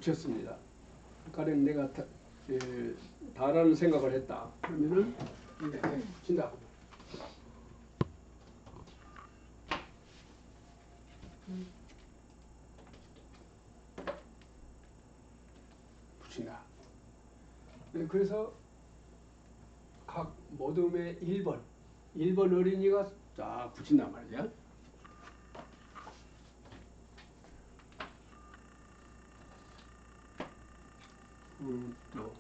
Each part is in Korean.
붙였습니다. 가령 내가 다라는 생각을 했다. 그러면은 붙인다. 붙인다. 그래서 각 모둠의 1번 어린이가 쫙 붙인단 말이야. 또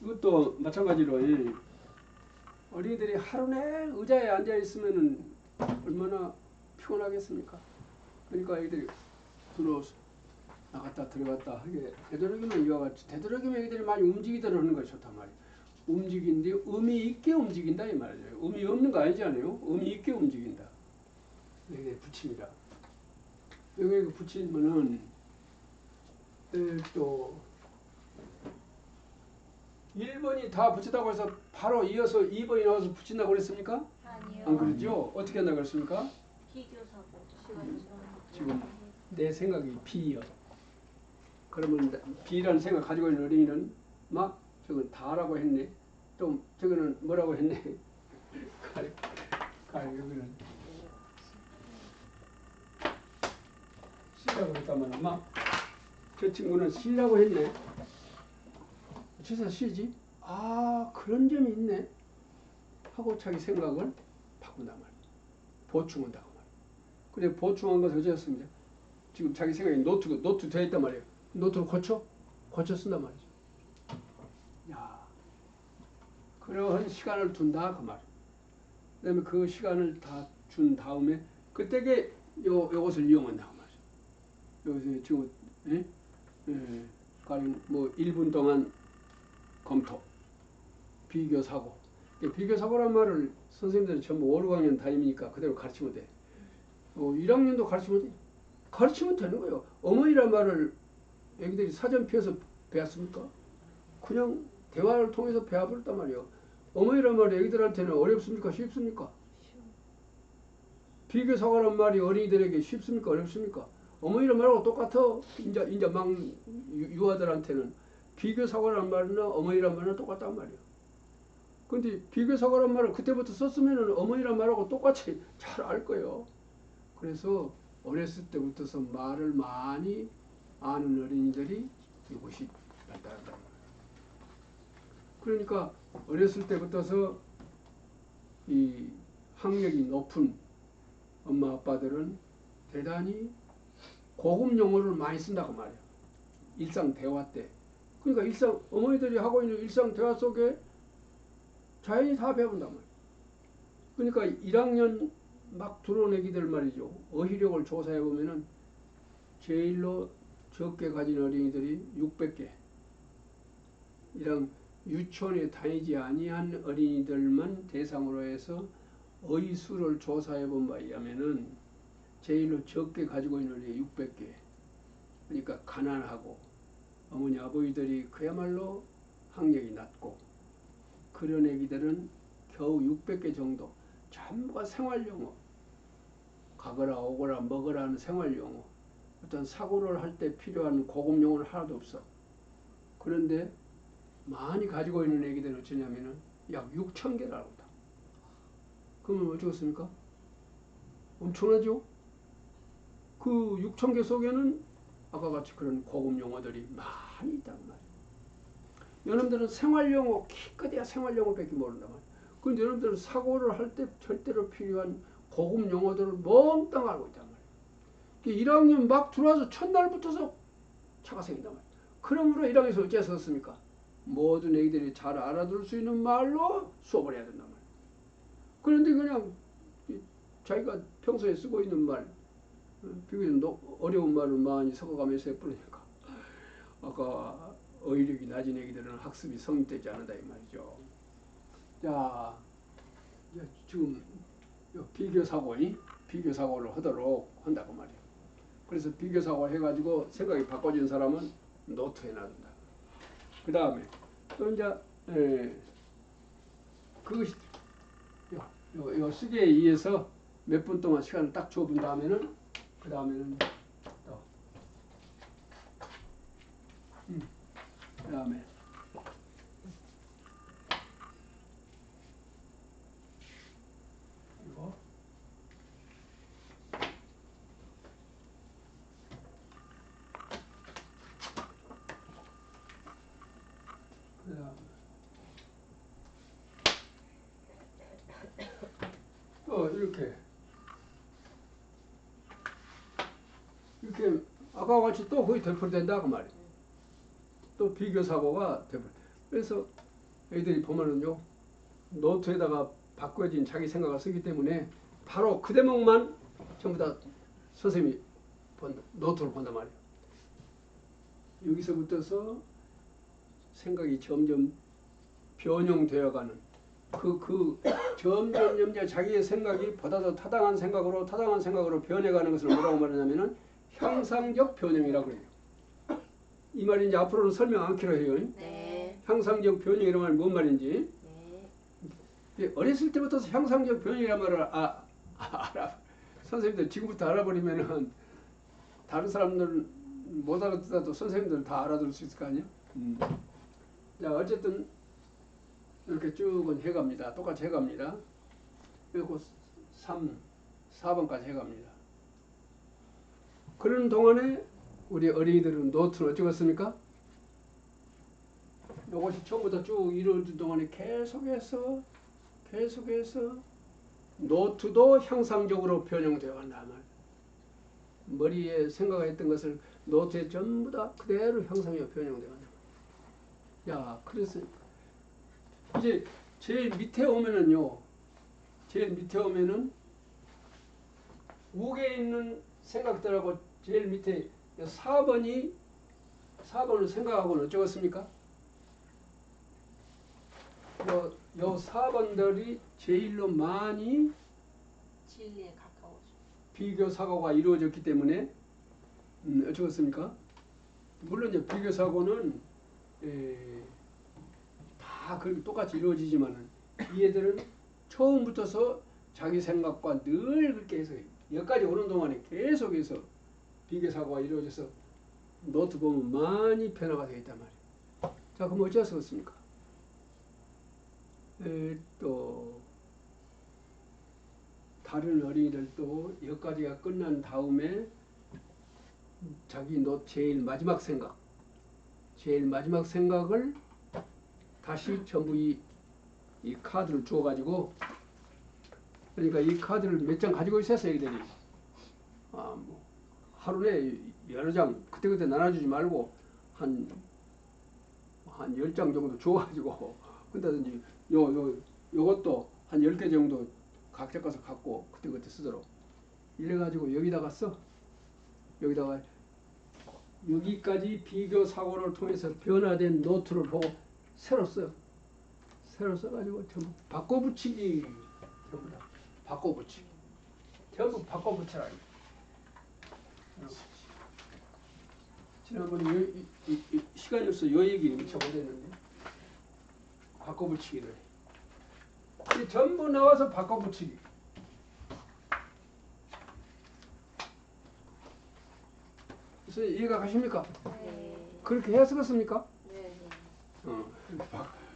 이것도 마찬가지로 어린이들이 하루 종일 의자에 앉아 있으면 얼마나 피곤하겠습니까? 그러니까 애들이 들어서 나갔다 들어갔다 하게 되도록이면 이와 같이 되도록이면 애들이 많이 움직이도록 하는 것이 좋단 말이에요. 움직인데 의미 있게 움직인다 이 말이에요. 의미 없는 거 아니잖아요. 의미 있게 움직인다. 여기에 붙입니다. 여기에 붙이면은 또 1번이 다 붙였다고 해서 바로 이어서 2번이 나와서 붙인다고 그랬습니까? 아니요. 안 그러죠? 어떻게 한다고 그랬습니까? 비교사고 지금 내 생각이 B여서 그러면 B라는 생각 가지고 있는 어린이는 막 저건 다라고 했네. 또 저거는 뭐라고 했네. 여기는 C라고 했다면 막 저 친구는 C라고 했네. 주사 C지? 아 그런 점이 있네. 하고 자기 생각을 바꾼단 말이야. 보충한다고 말이야. 그래 보충한 것은 어쩌습니까? 지금 자기 생각이 노트 되어 있단 말이에요. 노트를 고쳐 쓴단 말이죠. 야, 그러한 시간을 둔다 그 말. 그다음에 그 시간을 다 준 다음에 그때게 요것을 이용한다 그 말이죠. 여기서 지금 가령 뭐 1분 동안 검토, 비교 사고. 비교 사고란 말을 선생님들은 전부 5, 6학년 다니니까 그대로 가르치면 돼. 1학년도 가르치면 돼. 가르치면 되는 거예요. 어머니란 말을 애기들이 사전 펴서 배웠습니까? 그냥 대화를 통해서 배워버렸단 말이에요. 어머니란 말이 애기들한테는 어렵습니까? 쉽습니까? 비교사고란 말이 어린이들에게 쉽습니까? 어렵습니까? 어머니란 말하고 똑같아. 이제 막 유아들한테는 비교사고란 말이나 어머니란 말은 똑같단 말이에요. 근데 비교사고란 말을 그때부터 썼으면 어머니란 말하고 똑같이 잘 알 거예요. 그래서 어렸을 때부터서 말을 많이 아는 어린이들이 이것이 발달한다. 그러니까 어렸을 때부터서 이 학력이 높은 엄마 아빠들은 대단히 고급 용어를 많이 쓴다고 말이에요. 일상 대화 때. 그러니까 어머니들이 하고 있는 일상 대화 속에 자연히 다 배운단 말이에요. 그러니까 1학년 막 들어온 애기들 말이죠. 어휘력을 조사해 보면은 제일로 적게 가진 어린이들이 600개. 이런 유치원에 다니지 아니한 어린이들만 대상으로 해서 어휘수를 조사해 본 바에 의하면은 제일로 적게 가지고 있는 어린이 600개. 그러니까 가난하고 어머니 아버지들이 그야말로 학력이 낮고 그런 애기들은 겨우 600개 정도. 전부가 생활용어. 가거라 오거라 먹으라 하는 생활용어. 어떤 사고를 할 때 필요한 고급 용어는 하나도 없어. 그런데 많이 가지고 있는 애기들은 어쩌냐면은 약 6,000개라고 합니다. 그러면 어쩌겠습니까? 엄청나죠? 그 6,000개 속에는 아까 같이 그런 고급 용어들이 많이 있단 말이에요. 여러분들은 생활용어, 기껏해야 생활용어밖에 모른단 말이에요. 그런데 여러분들은 사고를 할 때 절대로 필요한 고급 용어들을 멍땅 알고 있단 말이에요. 1학년 막 들어와서 첫날부터서 차가 생긴단 말이에요. 그러므로 1학년에서 어째 썼습니까? 모든 애기들이 잘 알아들을 수 있는 말로 수업을 해야 된단 말이에요. 그런데 그냥 자기가 평소에 쓰고 있는 말, 비교적 어려운 말을 많이 섞어가면서 해버리니까 아까 어휘력이 낮은 애기들은 학습이 성립되지 않는다 이 말이죠. 자, 지금 비교사고를 하도록 한다고 말이에요. 그래서 비교사고를 해가지고 생각이 바꿔진 사람은 노트에 놔둔다. 그 다음에 또 이제 그것이 요 쓰기에 의해서 몇 분 동안 시간을 딱 줘본 다음에는 그 다음에는 또 그 다음에 이거 그 다음에 또 이렇게 아까와 같이 또 거의 되풀이된다 그 말이에요. 또 비교 사고가 되풀이. 그래서 애들이 보면은요 노트에다가 바꿔진 자기 생각을 쓰기 때문에 바로 그 대목만 전부 다 선생님이 노트를 본단 말이에요. 여기서부터서 생각이 점점 변형되어가는 점점 자기의 생각이 보다 더 타당한 생각으로 변해가는 것을 뭐라고 말하냐면은 향상적 변형이라고 그래요. 이 말이 이제 앞으로는 설명 않기로 해요. 네. 향상적 변형이라는 말이 뭔 말인지. 네. 어렸을 때부터 향상적 변형이라는 말을 알아. 선생님들 지금부터 알아버리면은 다른 사람들은 못 알아듣어도 선생님들은 다 알아들을 수 있을 거 아니야? 자, 어쨌든 이렇게 쭉은 해갑니다. 똑같이 해갑니다. 그리고 4번까지 해갑니다. 그런 동안에 우리 어린이들은 노트를 어쩌겠습니까? 이것이 처음부터 쭉 이루어진 동안에 계속해서 노트도 향상적으로 변형되어 간다 말이야. 머리에 생각했던 것을 노트에 전부 다 그대로 향상적으로 변형되어 간다 말이야. 야, 그래서 이제 제일 밑에 오면은 우에 있는 생각들하고 제일 밑에 4번을 생각하고는 어쩌겠습니까? 요 4번들이 제일로 많이 진리에 가까워져. 비교 사고가 이루어졌기 때문에 어쩌겠습니까? 물론 이제 비교 사고는 다 똑같이 이루어지지만은 이 애들은 처음부터서 자기 생각과 늘 그렇게 해서 여기까지 오는 동안에 계속해서 비교 사고가 이루어져서 노트 보면 많이 변화가 되어 있단 말이에요. 자, 그럼 어찌할 수 없습니까? 또 다른 어린이들도 여기까지가 끝난 다음에 자기 제일 마지막 생각을 다시 전부 이 카드를 주어가지고, 그러니까 이 카드를 몇 장 가지고 있었어요, 애들이. 뭐 하루에 여러 장 그때그때 나눠주지 말고 한 10장 정도 줘가지고 근다든지 요것도 한 10개 정도 각자 가서 갖고 그때그때 쓰도록 이래가지고 여기다가 여기까지 비교 사고를 통해서 변화된 노트를 보고 새로 써가지고 전부 바꿔붙이기, 전부 다 바꿔붙이기, 전부 바꿔붙여라. 지난번에 시간이 없어 요 얘기 미처 못했는데 바꿔붙이기를 해. 전부 나와서 바꿔붙이기. 그래서 이해가 가십니까? 네. 그렇게 했었습니까? 네.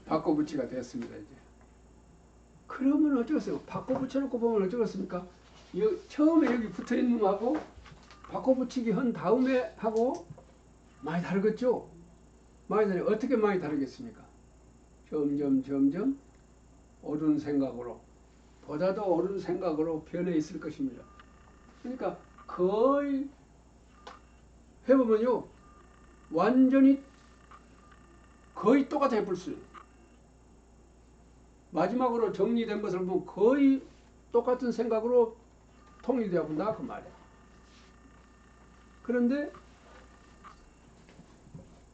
바꿔붙이가 됐습니다 이제. 그러면 어쩌겠어요? 바꿔붙여놓고 보면 어쩌겠습니까? 처음에 여기 붙어있는 놈하고 바꿔붙이기 한 다음에 하고 많이 다르겠죠? 어떻게 많이 다르겠습니까? 점점 옳은 생각으로, 보다도 옳은 생각으로 변해 있을 것입니다. 그러니까 거의 해보면요 완전히 거의 똑같아 해볼 수 있어요. 마지막으로 정리된 것을 보면 거의 똑같은 생각으로 통일되어 본다 그 말이에요. 그런데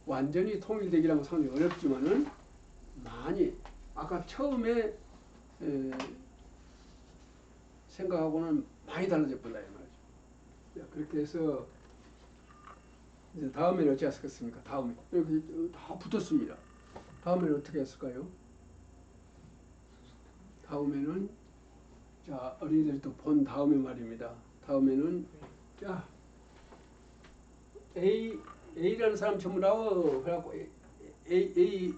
완전히 통일되기라는 건 상당히 어렵지만은 많이 아까 처음에 생각하고는 많이 달라져 본다 이 말이죠. 그렇게 해서 이제 다음에는 어찌 했겠습니까? 다음에 여기 다 붙었습니다. 다음에는 어떻게 했을까요? 다음에는 자, 어린이들이 또 본 다음에 말입니다. 다음에는 자, A라는 사람 전부 나와. 그래갖고 A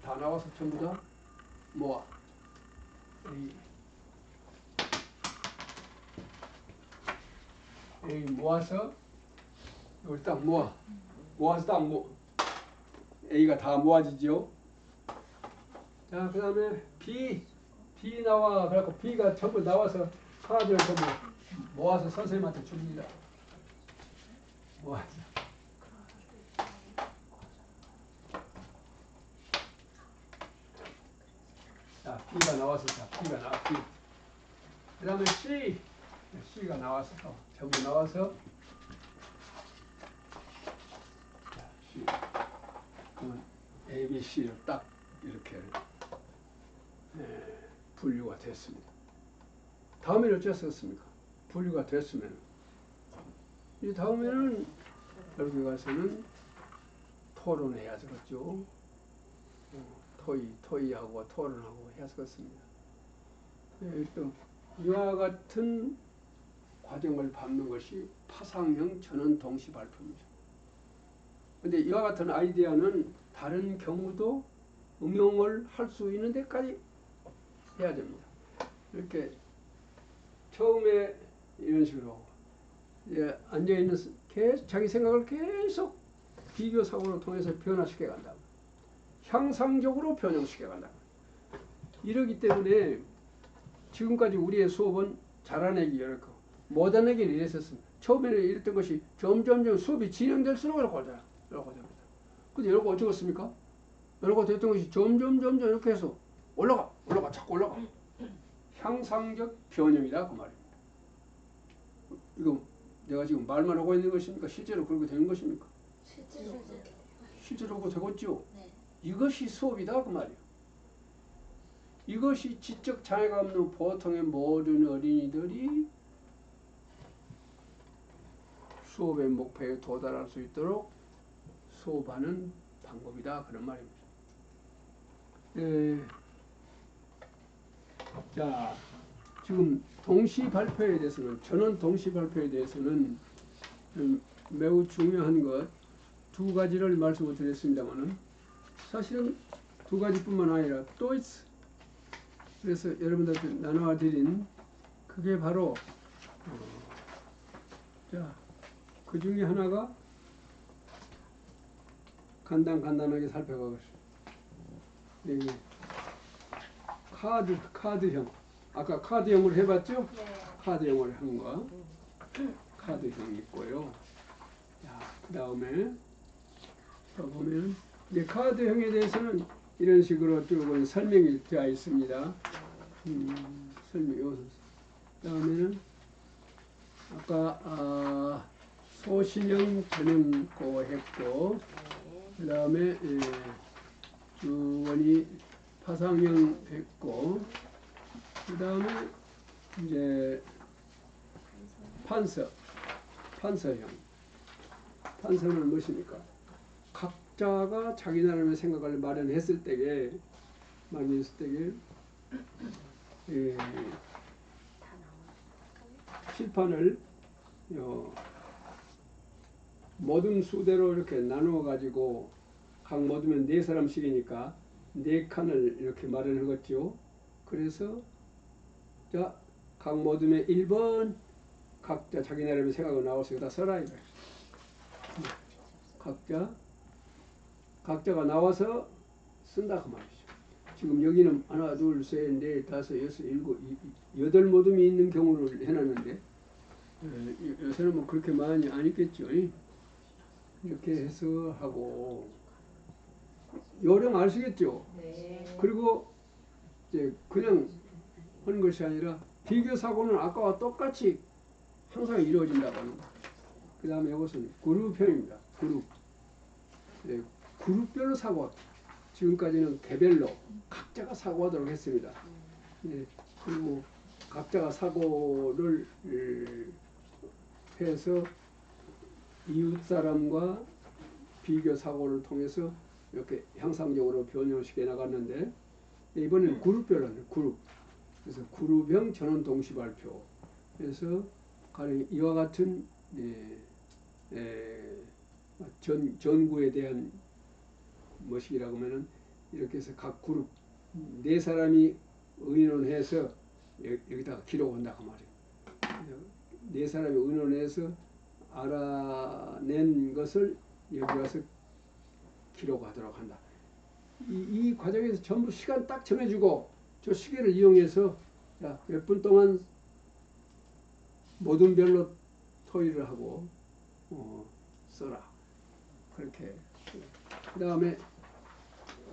다 나와서 전부 다 모아. A 모아서 여기 딱 모아서 딱 A가 다 모아지죠. 자, 그 다음에 B 나와. 그래갖고 B가 전부 나와서 카드를 전부 모아서 선생님한테 줍니다. 모아서. 자, B가 나와서, B가 나와. B. 그 다음에 C가 나와서, 전부 나와서. 자, C. 그러면 A, B, C를 딱 이렇게 분류가 됐습니다. 다음에는 어쩔 수 없습니까? 분류가 됐으면 이 다음에는 여기 가서는 토론해야 되겠죠. 토의하고 토론하고 해야 되겠습니다. 또 이와 같은 과정을 밟는 것이 파상형 전원 동시 발표입니다. 근데 이와 같은 아이디어는 다른 경우도 응용을 할 수 있는 데까지 해야 됩니다. 이렇게 처음에 이런 식으로 앉아있는 자기 생각을 계속 비교 사고를 통해서 변화시켜 간다. 향상적으로 변형시켜 간다. 이러기 때문에 지금까지 우리의 수업은 잘아내기 이렇고 못아내기를 이랬었습니다. 처음에는 이랬던 것이 점점 수업이 진행될수록 이렇게 됩니다. 근데 이러고 어쩌겠습니까? 이러고 됐던 것이 점점 이렇게 해서 자꾸 올라가. 향상적 변형이다 그 말입니다. 이거 내가 지금 말만 하고 있는 것입니까? 실제로 그렇게 되는 것입니까? 실제로 그렇게 되겠죠? 네. 이것이 수업이다 그 말이에요. 이것이 지적 장애가 없는 보통의 모든 어린이들이 수업의 목표에 도달할 수 있도록 수업하는 방법이다 그런 말입니다. 자, 지금 동시 발표에 대해서는 전원 동시 발표에 대해서는 매우 중요한 것 두 가지를 말씀을 드렸습니다만은 사실은 두 가지뿐만 아니라 또 있어. 그래서 여러분들한테 나눠 드린 그게 바로 자, 그 중에 하나가 간단하게 살펴보겠습니다. 여기 카드형. 아까 카드형을 해봤죠? 네. 카드형을 한 거. 카드형이 있고요. 자, 그 다음에 보면 이제 카드형에 대해서는 이런 식으로 쭉 설명이 되어 있습니다. 설명이 그다음에는 아까 소신형 전형고 했고, 그 다음에 주원이 파상형 했고, 그 다음에 이제 판서형. 판서는 무엇입니까? 각자가 자기 나름의 생각을 마련했을 때에 칠판을 모둠 수대로 이렇게 나누어 가지고 각 모둠은 4사람씩이니까 4칸을 이렇게 마련하겠죠. 그래서 자, 각 모둠의 1번 각자 자기 나름의 생각을 나와서 여기다 써라 이거예요. 각자가 나와서 쓴다 그 말이죠. 지금 여기는 하나, 둘, 셋, 넷, 다섯, 여섯, 일곱, 8모둠이 있는 경우를 해놨는데 요새는 뭐 그렇게 많이 안 있겠죠. 이렇게 해서 하고 요령 아시겠죠? 네. 그리고 이제 그냥 하는 것이 아니라 비교 사고는 아까와 똑같이 항상 이루어진다고 하는 거예요. 그 다음에 이것은 그룹형입니다. 그룹별로 사고. 지금까지는 개별로 각자가 사고하도록 했습니다. 그리고 각자가 사고를 해서 이웃 사람과 비교 사고를 통해서 이렇게 향상적으로 변형시켜 나갔는데 이번에는 그룹별로 하는 그룹. 그래서 그룹형 전원 동시 발표. 그래서 가령 이와 같은 전구에 대한 뭐시기라고 하면은 이렇게 해서 각 그룹 네 사람이 의논해서 여기다가 기록한다 그 말이에요. 네 사람이 의논해서 알아낸 것을 여기 와서 기록하도록 한다. 이 과정에서 전부 시간 딱 정해주고 저 시계를 이용해서 몇 분 동안 모든 별로 토의를 하고 써라. 그렇게. 그 다음에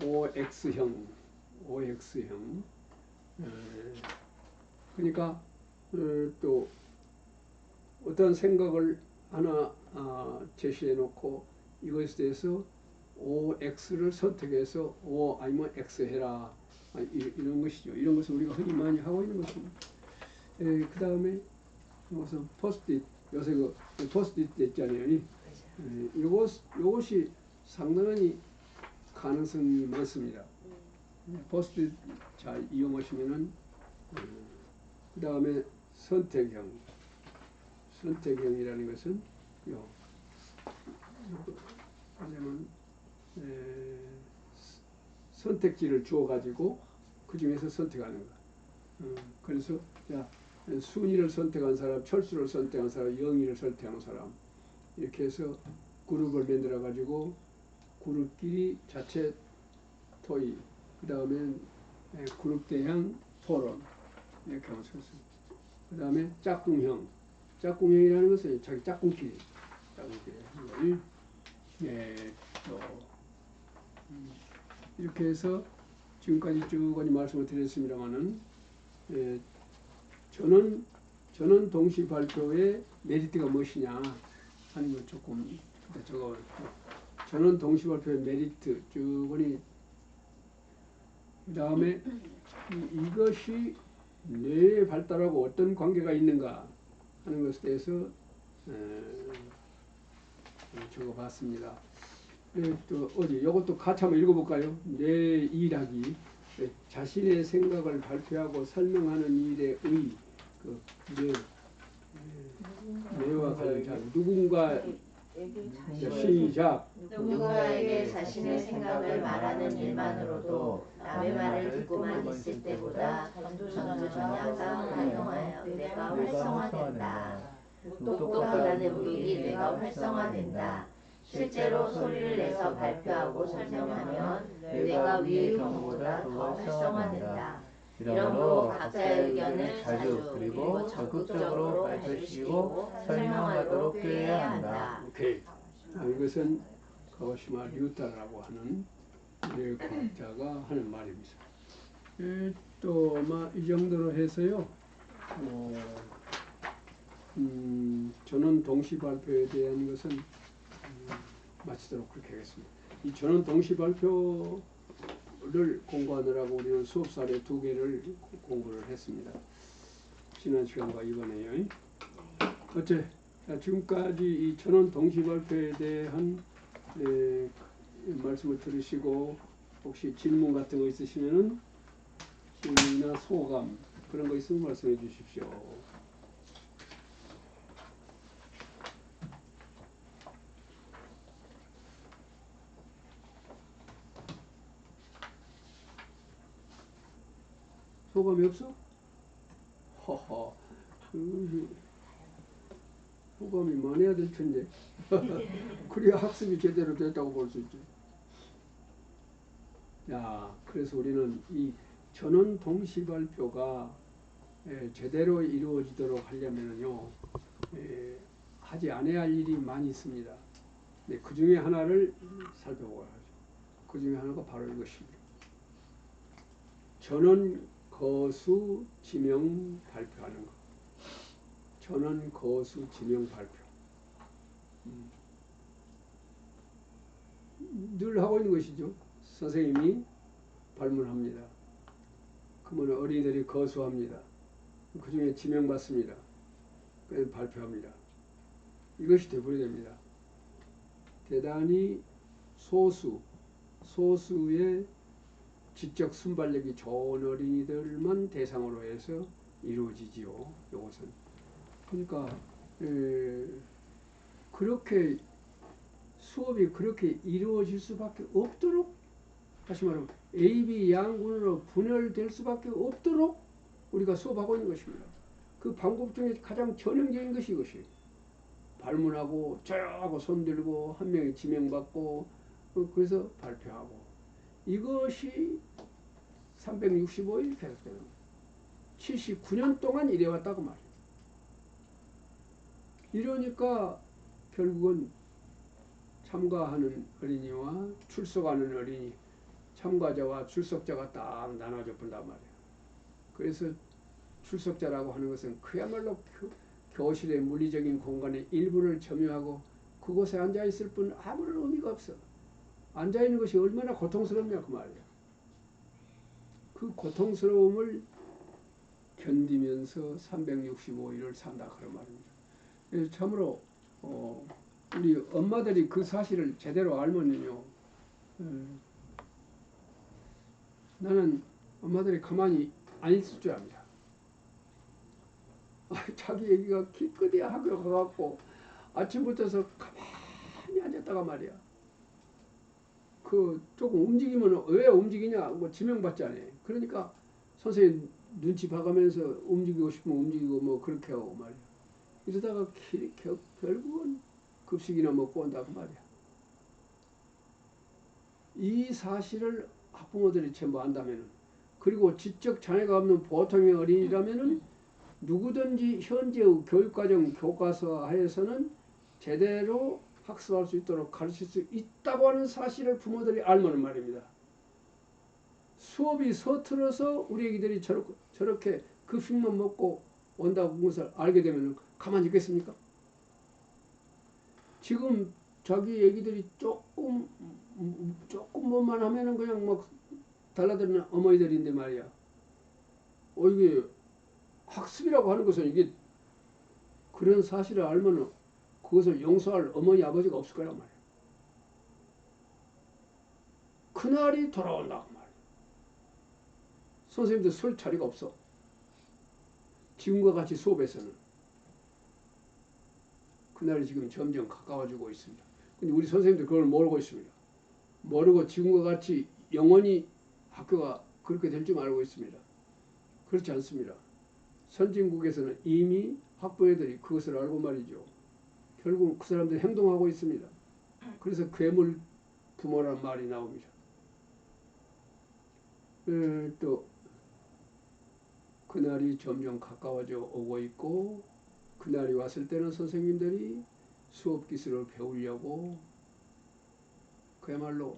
OX형. 그러니까 또 어떤 생각을 하나 제시해 놓고 이것에 대해서 OX를 선택해서 O 아니면 X 해라. 이런 것이죠. 이런 것을 우리가 흔히 많이 하고 있는 것입니다. 그 다음에 이것은 포스트잇. 요새 그 포스트잇 있잖아요. 이것이 상당히 가능성이 많습니다. 포스트잇 잘 이용하시면은 그 다음에 선택형이라는 것은 하려면 선택지를 주어 가지고 그 중에서 선택하는 거. 그래서 순위를 선택한 사람, 철수를 선택한 사람, 영위를 선택한 사람 이렇게 해서 그룹을 만들어 가지고 그룹끼리 자체 토의, 그 다음에 그룹 대항 토론 이렇게 하면 좋습니다. 그 다음에 짝꿍형이라는 것은 자기 짝꿍끼리 하는 또 이렇게 해서 지금까지 쭉 말씀을 드렸습니다만은 전원 동시 발표의 메리트가 무엇이냐 하는 걸 조금 적어. 전원 동시 발표의 메리트 쭉 그 다음에 이것이 뇌의 발달하고 어떤 관계가 있는가 하는 것에 대해서 적어봤습니다. 또 이것도 같이 한번 읽어볼까요? 뇌 일학이 자신의 생각을 발표하고 설명하는 일에 의 뇌와 관련 누군가 시작. 누군가에게 자신의 생각을 말하는 일만으로도 남의 말을 듣고만 있을 때보다 전투전야가 활용하여 뇌가 활성화된다. 똑똑하다는 무기 뇌가 활성화된다. 실제로 소리를 내서 발표하고 설명하면 뇌가 위의 경우보다 더 활성화된다. 이러므로 각자의 의견을 자주 그리고 적극적으로 발표시키고 설명하도록 꾀해야 한다. 오케이. 이것은 가와시마 류타라고 하는 과학자가 하는 말입니다. 또 이 정도로 해서요. 전원 동시 발표에 대한 것은 마치도록 그렇게 하겠습니다. 이 전원 동시 발표를 공부하느라고 우리는 수업사례 2개를 공부를 했습니다. 지난 시간과 이번에요. 지금까지 이 전원 동시 발표에 대한 말씀을 들으시고 혹시 질문 같은 거 있으시면은 질문이나 소감 그런 거 있으면 말씀해 주십시오. 소감이 없어? 허허. 소감이 많아야 될 텐데. 그래야 학습이 제대로 됐다고 볼 수 있지. 그래서 우리는 이 전원 동시 발표가 제대로 이루어지도록 하려면요, 하지 않아야 할 일이 많이 있습니다. 그 중에 하나를 살펴보아야죠. 그 중에 하나가 바로 이것입니다. 전원 거수 지명 발표하는 것. 전원 거수 지명 발표. 늘 하고 있는 것이죠. 선생님이 발문합니다. 그러면 어린이들이 거수합니다. 그 중에 지명받습니다. 그래서 발표합니다. 이것이 되버려야 됩니다. 대단히 소수의 지적 순발력이 좋은 어린이들만 대상으로 해서 이루어지지요. 이것은 그러니까 그렇게 수업이 그렇게 이루어질 수밖에 없도록, 다시 말하면 AB 양군으로 분열될 수밖에 없도록 우리가 수업하고 있는 것입니다. 그 방법 중에 가장 전형적인 것이 이것이에요. 발문하고 조용하고 손들고 한 명이 지명받고 그래서 발표하고, 이것이 365일 계속되는 거예요. 79년 동안 이래왔다고 말이에요. 이러니까 결국은 참가하는 어린이와 출석하는 어린이, 참가자와 출석자가 딱 나눠져 본단 말이에요. 그래서 출석자라고 하는 것은 그야말로 교실의 물리적인 공간의 일부를 점유하고 그곳에 앉아있을 뿐 아무런 의미가 없어. 앉아있는 것이 얼마나 고통스럽냐 그 말이에요. 그 고통스러움을 견디면서 365일을 산다 그런 말입니다. 그래서 참으로 우리 엄마들이 그 사실을 제대로 알면요, 나는 엄마들이 가만히 안 있을 줄 압니다. 자기 얘기가 기껏해야 학교 가갖고 아침부터서 가만히 앉았다가 말이야. 그 조금 움직이면 왜 움직이냐? 뭐 지명받잖아요. 그러니까 선생님 눈치 봐가면서 움직이고 싶으면 움직이고 뭐 그렇게 하고 말이야. 이러다가 결국은 급식이나 먹고 온다고 말이야. 이 사실을 학부모들이 전부 안다면은, 그리고 지적 장애가 없는 보통의 어린이라면은 누구든지 현재의 교육과정 교과서 하에서는 제대로 학습할 수 있도록 가르칠 수 있다고 하는 사실을 부모들이 알면 말입니다. 수업이 서툴어서 우리 애기들이 저렇게 급식만 먹고 온다고 것을 알게 되면 가만히 있겠습니까? 지금 자기 애기들이 조금만 하면은 그냥 막 달라드는 어머니들인데 말이야. 이게 학습이라고 하는 것은 이게 그런 사실을 알면은 그것을 용서할 어머니 아버지가 없을 거란 말이야. 그날이 돌아온다고 말이야. 선생님들 설 자리가 없어. 지금과 같이 수업에서는. 그날이 지금 점점 가까워지고 있습니다. 근데 우리 선생님들 그걸 모르고 있습니다. 모르고 지금과 같이 영원히 학교가 그렇게 될 줄 알고 있습니다. 그렇지 않습니다. 선진국에서는 이미 학부모들이 그것을 알고 말이죠. 결국 그 사람들이 행동하고 있습니다. 그래서 괴물 부모라는 말이 나옵니다. 또 그날이 점점 가까워져 오고 있고, 그날이 왔을 때는 선생님들이 수업 기술을 배우려고 그야말로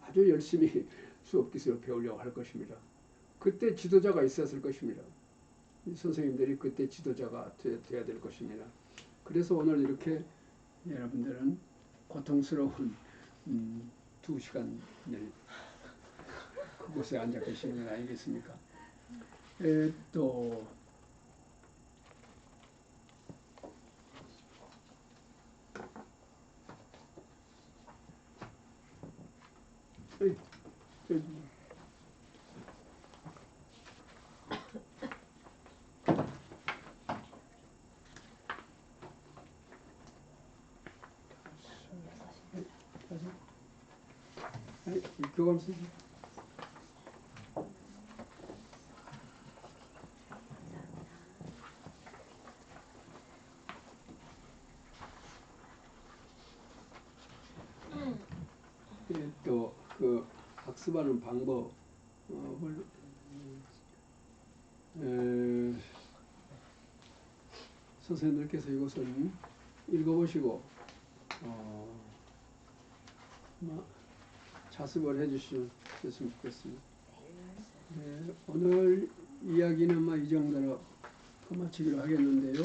아주 열심히 수업 기술을 배우려고 할 것입니다. 그때 지도자가 있었을 것입니다. 선생님들이 그때 지도자가 돼야 될 것입니다. 그래서 오늘 이렇게 여러분들은 고통스러운 2시간을 그곳에 앉아 계시는 건 아니겠습니까? 또 교감 선생님. 또 그 학습하는 방법을 선생님들께서 이것을 읽어보시고 자습을 해주셨으면 좋겠습니다. 네, 오늘 이야기는 이 정도로 마치기로 하겠는데요.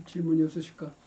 질문이 없으실까?